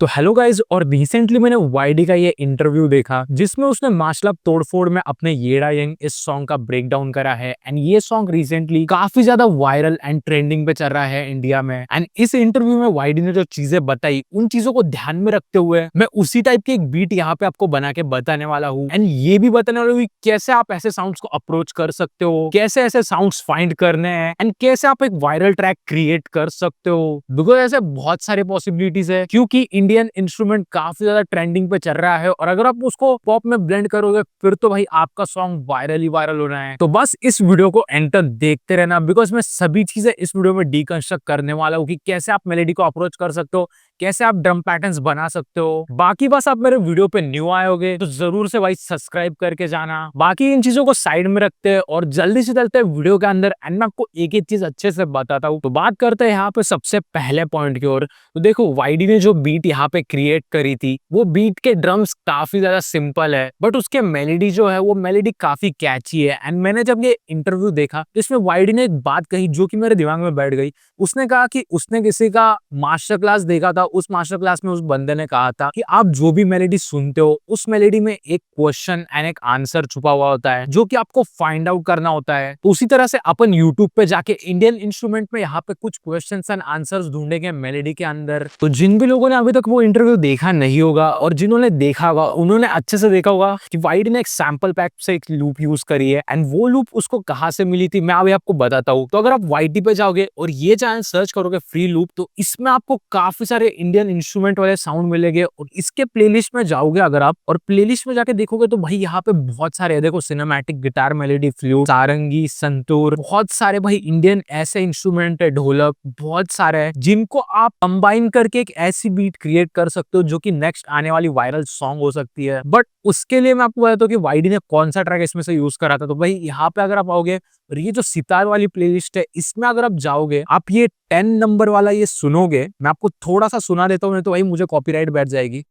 तो hello guys, और recently मैंने वाईडी का ये इंटरव्यू देखा जिसमें उसने माशलब तोड़फोड़ में अपने येड़ा यंग इस सॉन्ग का ब्रेक डाउन करा है। एंड ये सॉन्ग रिसेंटली काफी ज्यादा वायरल एंड ट्रेंडिंग पे चल रहा है इंडिया में। एंड इस इंटरव्यू में वाईडी ने जो चीजें बताई उन चीजों को ध्यान में रखते हुए मैं उसी टाइप की एक बीट यहाँ पे आपको बना के बताने वाला हूँ। एंड ये भी बताने वाला हूँ कैसे आप ऐसे साउंड्स को अप्रोच कर सकते हो, कैसे ऐसे साउंड्स फाइंड करने हैं, एंड कैसे आप एक वायरल ट्रैक क्रिएट कर सकते हो। बिकॉज ऐसे बहुत सारे पॉसिबिलिटीज है क्योंकि इंडियन इंस्ट्रूमेंट काफी ज्यादा ट्रेंडिंग पे चल रहा है और अगर आप उसको पॉप में ब्लेंड करोगे फिर तो भाई आपका सॉन्ग वायरल ही वायरल होना है। तो बस इस वीडियो को एंड तक देखते रहना बिकॉज मैं सभी चीजें इस वीडियो में डीकंस्ट्रक्ट करने वाला हूँ कि कैसे आप मेलेडी को अप्रोच कर सकते हो, कैसे आप ड्रम पैटर्न्स बना सकते हो। बाकी बस आप मेरे वीडियो पे न्यू आए होगे तो जरूर से भाई सब्सक्राइब करके जाना। बाकी इन चीजों को साइड में रखते हैं और जल्दी से चलते हैं वीडियो के अंदर एंड मैं आपको एक एक चीज अच्छे से बताता हूँ। तो बात करते हैं यहाँ पे सबसे पहले पॉइंट की ओर। तो देखो वाईडी ने जो बीट यहाँ पे क्रिएट करी थी वो बीट के ड्रम्स काफी ज्यादा सिंपल है बट उसके मेलेडी जो है वो मेलेडी काफी कैची है। एंड मैंने जब ये इंटरव्यू देखा इसमें वाईडी ने एक बात कही जो कि मेरे दिमाग में बैठ गई। उसने कहा कि उसने किसी का मास्टर क्लास देखा था, उस मास्टर क्लास में उस बंदे ने कहा था कि आप जो भी मेलेडी सुनते हो उस मेलेडी में एक क्वेश्चन एंड एक आंसर छुपा हुआ होता है जो कि आपको फाइंड आउट करना होता है। तो उसी तरह से अपन यूट्यूब पे जाके इंडियन इंस्ट्रूमेंट में यहाँ पे कुछ क्वेश्चन एंड आंसर्स ढूंढेंगे मेलेडी के अंदर। तो जिन भी लोगों ने अभी तक वो इंटरव्यू देखा नहीं होगा और जिन्होंने देखा होगा उन्होंने अच्छे से देखा होगा कि वाईडी ने एक सैंपल पैक से एक लूप यूज करी है एंड वो लूप उसको कहाँ से मिली थी मैं अभी आपको बताता हूँ। तो अगर आप वाईडी पे जाओगे और ये चैनल सर्च करोगे फ्री लूप तो इसमें आपको काफी सारे इंडियन इंस्ट्रूमेंट वाले साउंड मिलेंगे और इसके प्लेलिस्ट में जाओगे अगर आप और प्लेलिस्ट में जाके देखोगे तो भाई यहाँ पे बहुत सारे देखो सिनेमैटिक गिटार, मेलेडी, फ्लूट, सारंगी, संतूर, बहुत सारे भाई इंडियन ऐसे इंस्ट्रूमेंट है, ढोलक बहुत सारे है जिनको आप कंबाइन करके एक ऐसी बीट क्रिएट कर सकते हो जो कि नेक्स्ट आने वाली वायरल सॉन्ग हो सकती है। बट उसके लिए मैं आपको बताता हूँ कि वाईडी ने कौन सा ट्रैक इसमें से यूज करा था। तो भाई यहाँ पे अगर आप आओगे और ये जो सितार वाली प्लेलिस्ट है इसमें अगर आप जाओगे आप ये 10 नंबर वाला ये सुनोगे। मैं आपको थोड़ा सा सुना देता हूँ नहीं तो भाई मुझे कॉपीराइट बैठ जाएगी।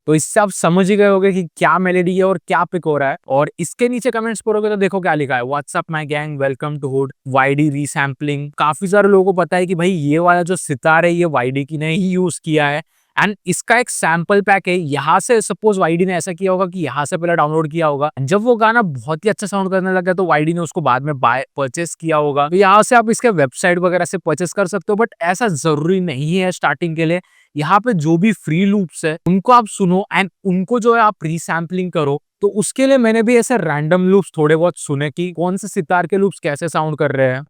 तो इससे आप समझ ही गए होगे कि क्या मेलेडी है और क्या पिक हो रहा है। और इसके नीचे कमेंट्स पढ़ोगे तो देखो क्या लिखा है, what's up my gang, welcome to hood, YD resampling. काफी सारे लोगों को पता है कि भाई ये वाला जो सितार है ये वाईडी की ने ही यूज किया है एंड इसका एक सैंपल पैक है। यहाँ से सपोज वाईडी ने ऐसा किया होगा कि यहाँ से पहले डाउनलोड किया होगा, जब वो गाना बहुत ही अच्छा साउंड करने लगा तो वाईडी ने उसको बाद में बाय परचेस किया होगा। तो यहाँ से आप इसके वेबसाइट वगैरह से परचेस कर सकते हो बट ऐसा जरूरी नहीं है स्टार्टिंग के लिए। यहाँ पे जो भी फ्री लूप्स है उनको आप सुनो एंड उनको जो है आप रीसैम्पलिंग करो। तो उसके लिए मैंने भी ऐसे रैंडम लूप्स थोड़े बहुत सुने कि कौन से सितार के लूप्स कैसे साउंड कर रहे हैं।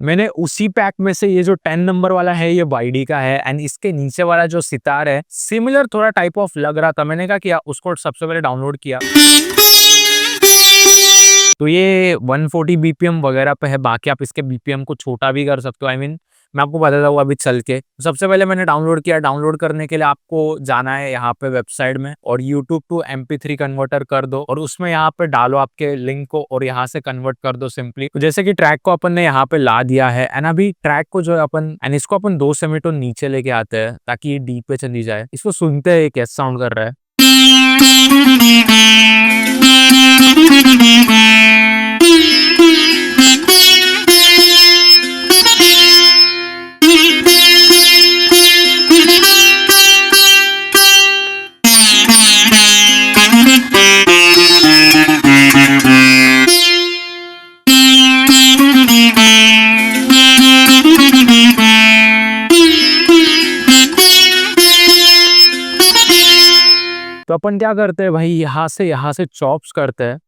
मैंने उसी पैक में से ये जो 10 नंबर वाला है ये वाईडी का है एंड इसके नीचे वाला जो सितार है सिमिलर थोड़ा टाइप ऑफ लग रहा था। मैंने कहा कि उसको सबसे पहले डाउनलोड किया तो ये 140 बीपीएम वगैरह पे है। बाकी आप इसके बीपीएम को छोटा भी कर सकते हो। आई मीन मैं आपको बताता हूँ अभी चल के। सबसे पहले मैंने डाउनलोड किया। डाउनलोड करने के लिए आपको जाना है यहाँ पे वेबसाइट में और YouTube टू MP3 कन्वर्टर कर दो और उसमें यहाँ पे डालो आपके लिंक को और यहाँ से कन्वर्ट कर दो सिंपली। तो जैसे कि ट्रैक को अपन ने यहाँ पे ला दिया है एंड अभी ट्रैक को जो है अपन एंड इसको अपन 2 सेमीटोन नीचे लेके आते हैं ताकि ये डीप पे चली जाए। इसको सुनते हैं कैसा साउंड कर रहा है। तो अपन क्या करते हैं भाई यहाँ से चॉप्स करते हैं।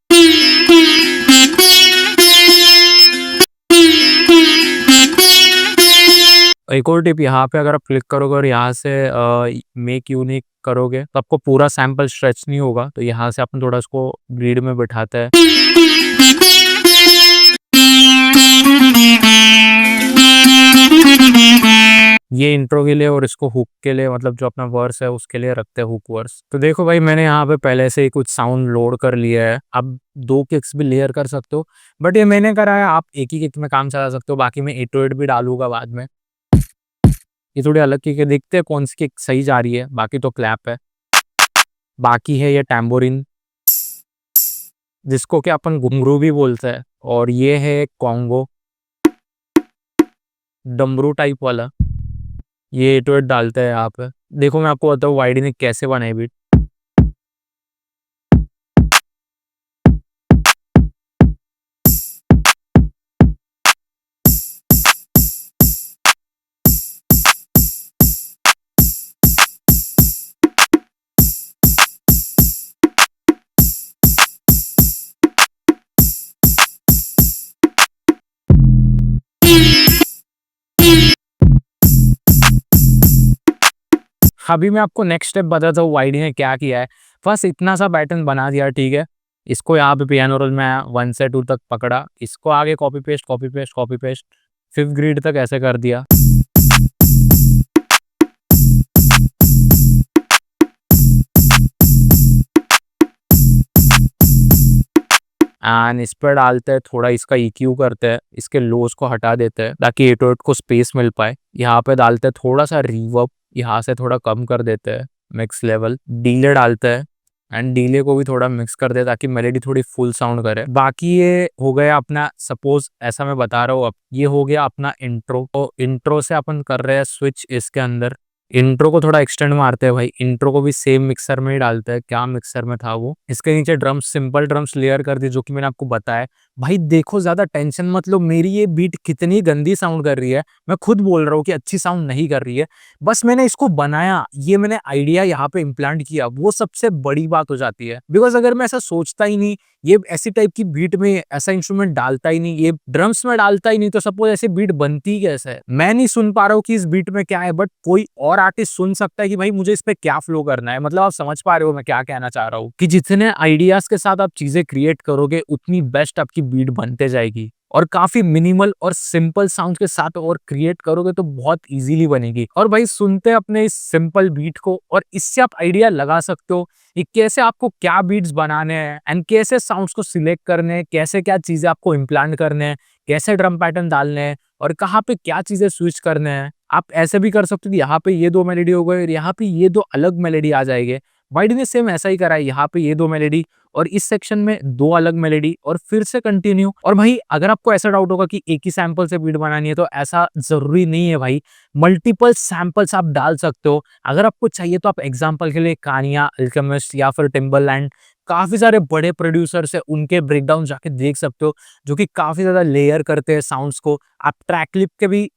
एक और टिप, यहाँ पे अगर आप क्लिक करोगे और यहाँ से मेक यूनिक करोगे तो आपको पूरा सैंपल स्ट्रेच नहीं होगा। तो यहाँ से अपन थोड़ा इसको ग्रिड में बिठाते हैं। ये इंट्रो के लिए और इसको हुक के लिए मतलब जो अपना वर्स है उसके लिए रखते हैं हुक वर्स। तो देखो भाई मैंने यहाँ पे पहले से ही कुछ साउंड लोड कर लिया है। अब 2 किक्स भी लेयर कर सकते हो बट ये मैंने करा है, आप एक ही किक में काम चला सकते हो। बाकी मैं 808 भी डालूंगा बाद में। ये थोड़ी अलग किक है, देखते हैं कौन सी किक सही जा रही है। बाकी तो क्लैप है, बाकी है ये टैम्बोरिन। जिसको कि अपन घुंघरू भी बोलते हैं, और ये है कॉन्गो, डमरू टाइप वाला। ये 808 डालते हैं यहाँ पे। देखो मैं आपको बताऊँ वाईडी ने कैसे बनाई बीट। अभी मैं आपको नेक्स्ट स्टेप बताता हूँ वाईडी ने क्या किया है। बस इतना सा पैटर्न बना दिया, ठीक है। इसको यहाँ पे पियानो रोल में 1 से 2 तक पकड़ा, इसको आगे copy paste copy paste copy paste 5th grid तक ऐसे कर दिया। एंड इस पर डालते हैं थोड़ा, इसका EQ करते हैं, इसके लोस को हटा देते हैं ताकि 808 को स्पेस मिल पाए। यहाँ पे डालते हैं थोड़ा सा रिवर्ब, यहाँ से थोड़ा कम कर देते हैं मिक्स लेवल। डीले डालते हैं एंड डीले को भी थोड़ा मिक्स कर दे ताकि मेलेडी थोड़ी फुल साउंड करे। बाकी ये हो गया अपना, सपोज ऐसा मैं बता रहा हूँ, अब ये हो गया अपना इंट्रो। तो इंट्रो से अपन कर रहे हैं स्विच इसके अंदर। इंट्रो को थोड़ा एक्सटेंड मारते हैं भाई, इंट्रो को भी सेम मिक्सर में ही डालते हैं। क्या मिक्सर में था वो, इसके नीचे ड्रम्स, सिंपल ड्रम्स लेयर कर दी, जो कि मैंने आपको बताया। भाई देखो ज्यादा टेंशन मत लो, मेरी ये बीट कितनी गंदी साउंड कर रही है, मैं खुद बोल रहा हूँ कि अच्छी साउंड नहीं कर रही है। बस मैंने इसको बनाया, ये मैंने आइडिया यहाँ पे इम्प्लांट किया, वो सबसे बड़ी बात हो जाती है। बिकॉज अगर मैं ऐसा सोचता ही नहीं, ये ऐसी टाइप की बीट में ऐसा इंस्ट्रूमेंट डालता ही नहीं, ये ड्रम्स में डालता ही नहीं, तो सपोज ऐसी बीट बनती कैसे है। मैं नहीं सुन पा रहा हूँ कि इस बीट में क्या है, बट कोई और आर्टिस्ट सुन सकता है कि भाई मुझे इस पे क्या फ्लो करना है। मतलब आप समझ पा रहे हो मैं क्या कहना चाह रहा हूँ, कि जितने आइडियाज के साथ आप चीजें क्रिएट करोगे उतनी बेस्ट आपकी बीट बनते जाएगी। और काफी मिनिमल और सिंपल साउंड के साथ और क्रिएट करोगे तो बहुत इजीली बनेगी। और भाई सुनते अपने इस सिंपल बीट को, और इससे आप आइडिया लगा सकते हो कि कैसे आपको क्या बीट्स बनाने हैं एंड कैसे साउंड्स को सिलेक्ट करने हैं, कैसे क्या चीजें आपको इम्प्लांट करने हैं, कैसे ड्रम पैटर्न डालने हैं, और कहाँ पे क्या चीजें स्विच करने हैं। आप ऐसे भी कर सकते हो कि यहाँ पे ये 2 मेलेडी हो गए और यहाँ पे ये 2 अलग मेलेडी आ जाएंगे। वाईडी ने सेम ऐसा ही करा है, यहाँ पे ये 2 मेलेडी और इस सेक्शन में 2 अलग मेलेडी, और फिर से कंटिन्यू। और भाई अगर आपको ऐसा डाउट होगा कि एक ही सैंपल से बीट बनानी है, तो ऐसा जरूरी नहीं है भाई, मल्टीपल सैंपल्स आप डाल सकते हो। अगर आपको चाहिए तो आप एग्जांपल के लिए कानिया, अल्केमिस्ट या फिर टिम्बरलैंड, काफी सारे बड़े प्रोड्यूसर्स है, उनके ब्रेकडाउन जाके देख सकते हो, जो कि काफी ज्यादा लेयर करते हैं साउंड्स को। आप ट्रैक क्लिप के भी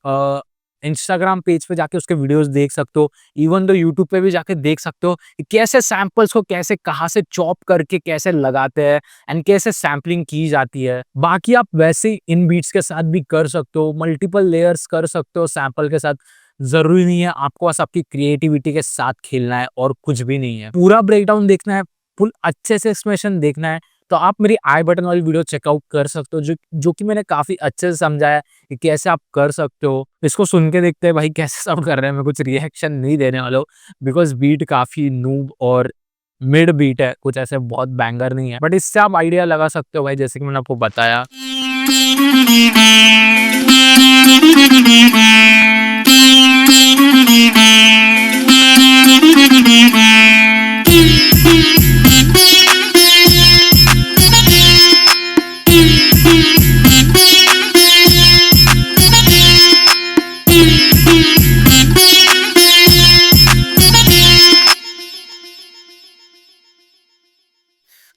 इंस्टाग्राम पेज पे जाके उसके वीडियोस देख सकते हो, इवन तो यूट्यूब पे भी जाके देख सकते हो कि कैसे सैंपल्स को कैसे कहाँ से चॉप करके कैसे लगाते हैं एंड कैसे सैम्पलिंग की जाती है। बाकी आप वैसे ही इन बीट्स के साथ भी कर सकते हो, मल्टीपल लेयर्स कर सकते हो सैंपल के साथ। जरूरी नहीं है, आपको बस आपकी क्रिएटिविटी के साथ खेलना है और कुछ भी नहीं है। पूरा ब्रेकडाउन देखना है, फुल अच्छे से एक्सप्लेनेशन देखना है, तो आप मेरी आई बटन वाली वीडियो चेकआउट कर सकते हो, जो कि मैंने काफी अच्छे से समझाया कि कैसे आप कर सकते हो। इसको सुन के देखते हैं भाई कैसे साउंड कर रहे हैं। मैं कुछ रिएक्शन नहीं देने वाला हूँ, बिकॉज बीट काफी नूब और मिड बीट है, कुछ ऐसे बहुत बैंगर नहीं है, बट इससे आप आइडिया लगा सकते हो भाई, जैसे कि मैंने आपको बताया।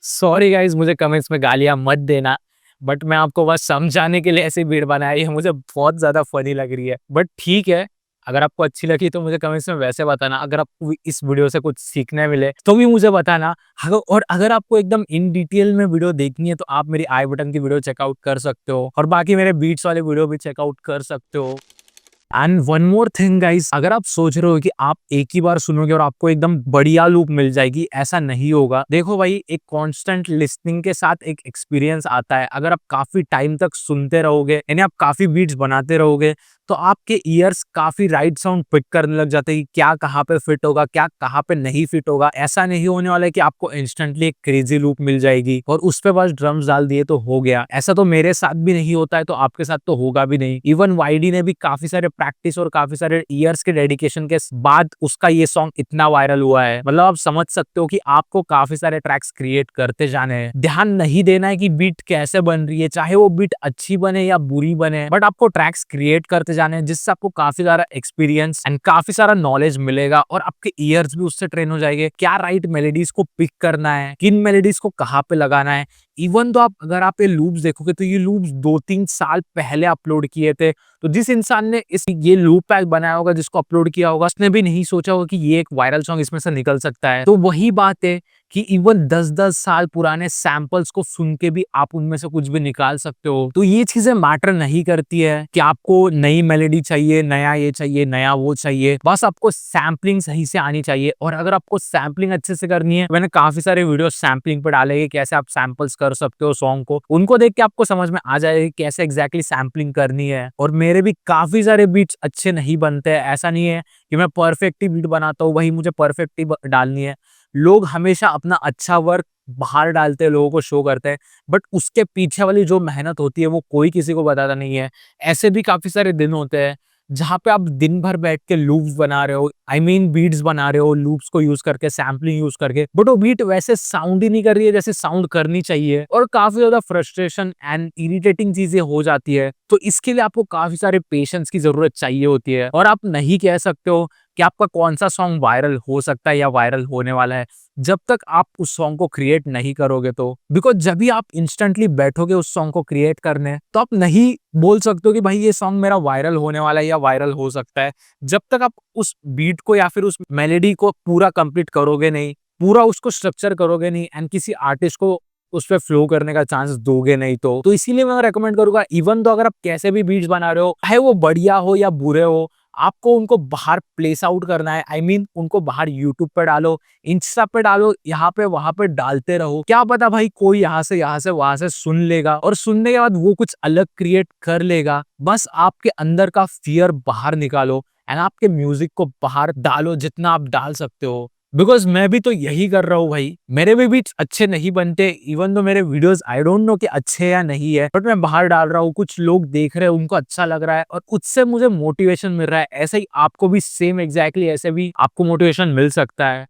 सॉरी गाइज, मुझे कमेंट्स में गालियां मत देना, बट मैं आपको बस समझाने के लिए ऐसी बीट बनाई है, मुझे बहुत ज्यादा फनी लग रही है। बट ठीक है, अगर आपको अच्छी लगी तो मुझे कमेंट्स में वैसे बताना। अगर आपको इस वीडियो से कुछ सीखने मिले तो भी मुझे बताना। और अगर आपको एकदम इन डिटेल में वीडियो देखनी है तो आप मेरी आई बटन की वीडियो चेकआउट कर सकते हो, और बाकी मेरे बीट्स वाले वीडियो भी चेकआउट कर सकते हो। And one more thing guys, अगर आप सोच रहे हो कि आप एक ही बार सुनोगे और आपको एकदम बढ़िया लूप मिल जाएगी, ऐसा नहीं होगा। देखो भाई, एक कांस्टेंट लिसनिंग के साथ एक एक्सपीरियंस आता है। अगर आप काफी टाइम तक सुनते रहोगे, यानी आप काफी बीट्स बनाते रहोगे, तो आपके ईयर्स काफी राइट साउंड पिक करने लग जाते हैं कि क्या कहाँ पे फिट होगा, क्या कहाँ पे नहीं फिट होगा। ऐसा नहीं होने वाला है कि आपको इंस्टेंटली एक क्रेजी लूप मिल जाएगी और उस पे बस ड्रम्स डाल दिए तो हो गया। ऐसा तो मेरे साथ भी नहीं होता है, तो आपके साथ तो होगा भी नहीं। इवन वाईडी ने भी काफी सारे प्रैक्टिस और काफी सारे ईयर्स के डेडिकेशन के बाद उसका ये सॉन्ग इतना वायरल हुआ है। मतलब आप समझ सकते हो कि आपको काफी सारे ट्रैक्स क्रिएट करते जाने हैं। ध्यान नहीं देना है कि बीट कैसे बन रही है, चाहे वो बीट अच्छी बने या बुरी बने, बट आपको ट्रैक्स क्रिएट करते जाने हैं, जिससे आपको काफी सारा एक्सपीरियंस एंड काफी सारा नॉलेज मिलेगा और आपके ईयर्स भी उससे ट्रेन हो जाएंगे। क्या राइट मेलोडीज को पिक करना है, किन मेलोडीज को कहाँ पे लगाना है। इवन तो आप अगर आप ये लूप्स देखोगे तो ये लूप्स 2-3 साल पहले अपलोड किए थे। तो जिस इंसान ने ये लूप पैक बनाया होगा, जिसको अपलोड किया होगा, उसने भी नहीं सोचा होगा कि ये एक वायरल सॉन्ग इसमें से निकल सकता है। तो वही बात है कि इवन 10-10 साल पुराने सैंपल्स को सुन के भी आप उनमें से कुछ भी निकाल सकते हो। तो ये चीजें मैटर नहीं करती है कि आपको नई मेलोडी चाहिए, नया ये चाहिए, नया वो चाहिए। बस आपको सैम्पलिंग सही से आनी चाहिए। और अगर आपको सैम्पलिंग अच्छे से करनी है, मैंने काफी सारे वीडियो सैम्पलिंग पे डाले हैं, कैसे आप सैंपल्स कर सकते हो सॉन्ग को। उनको देख के आपको समझ में आ जाएगा कैसे एग्जैक्टली सैम्पलिंग करनी है। और मेरे भी काफी सारे बीट्स अच्छे नहीं बनते हैं। ऐसा नहीं है कि मैं परफेक्ट ही बीट बनाता हूँ, वही मुझे परफेक्ट ही डालनी है। लोग हमेशा अपना अच्छा वर्क बाहर डालते हैं, लोगों को शो करते हैं, बट उसके पीछे वाली जो मेहनत होती है वो कोई किसी को बताता नहीं है। ऐसे भी काफी सारे दिन होते हैं जहाँ पे आप दिन भर बैठ के लूप्स बना रहे हो, आई मीन बीट्स बना रहे हो लूप्स को यूज करके, सैम्पलिंग यूज करके, बट वो बीट वैसे साउंड ही नहीं कर रही है जैसे साउंड करनी चाहिए। और काफी ज्यादा फ्रस्ट्रेशन एंड इरिटेटिंग चीजें हो जाती है। तो इसके लिए आपको काफी सारे पेशेंस की जरूरत चाहिए होती है। और आप नहीं कह सकते हो कि आपका कौन सा सॉन्ग वायरल हो सकता है या वायरल होने वाला है जब तक आप उस सॉन्ग को क्रिएट नहीं करोगे। तो बिकॉज जब भी आप इंस्टेंटली बैठोगे उस सॉन्ग को क्रिएट करने, तो आप नहीं बोल सकते हो कि भाई ये सॉन्ग मेरा वायरल होने वाला है या वायरल हो सकता है, जब तक आप उस बीट को या फिर उस मेलोडी को पूरा कंप्लीट करोगे नहीं, पूरा उसको स्ट्रक्चर करोगे नहीं एंड किसी आर्टिस्ट को उस पर फ्लो करने का चांस दोगे नहीं। तो इसीलिए मैं रेकमेंड करूंगा, इवन तो अगर आप कैसे भी बीट्स बना रहे हो, चाहे वो बढ़िया हो या बुरे हो, आपको उनको बाहर प्लेस आउट करना है। आई मीन उनको बाहर यूट्यूब पे डालो, इंस्टा पे डालो, यहाँ पे वहां पे डालते रहो। क्या पता भाई कोई यहाँ से वहां से सुन लेगा और सुनने के बाद वो कुछ अलग क्रिएट कर लेगा। बस आपके अंदर का फियर बाहर निकालो एंड आपके म्यूजिक को बाहर डालो जितना आप डाल सकते हो। बिकॉज मैं भी तो यही कर रहा हूँ भाई। मेरे भी बीट्स अच्छे नहीं बनते, इवन तो मेरे वीडियोस आई डोंट नो कि अच्छे या नहीं है, बट मैं बाहर डाल रहा हूँ, कुछ लोग देख रहे हैं, उनको अच्छा लग रहा है और उससे मुझे मोटिवेशन मिल रहा है। ऐसे ही आपको भी सेम एग्जैक्टली ऐसे भी आपको मोटिवेशन मिल सकता है।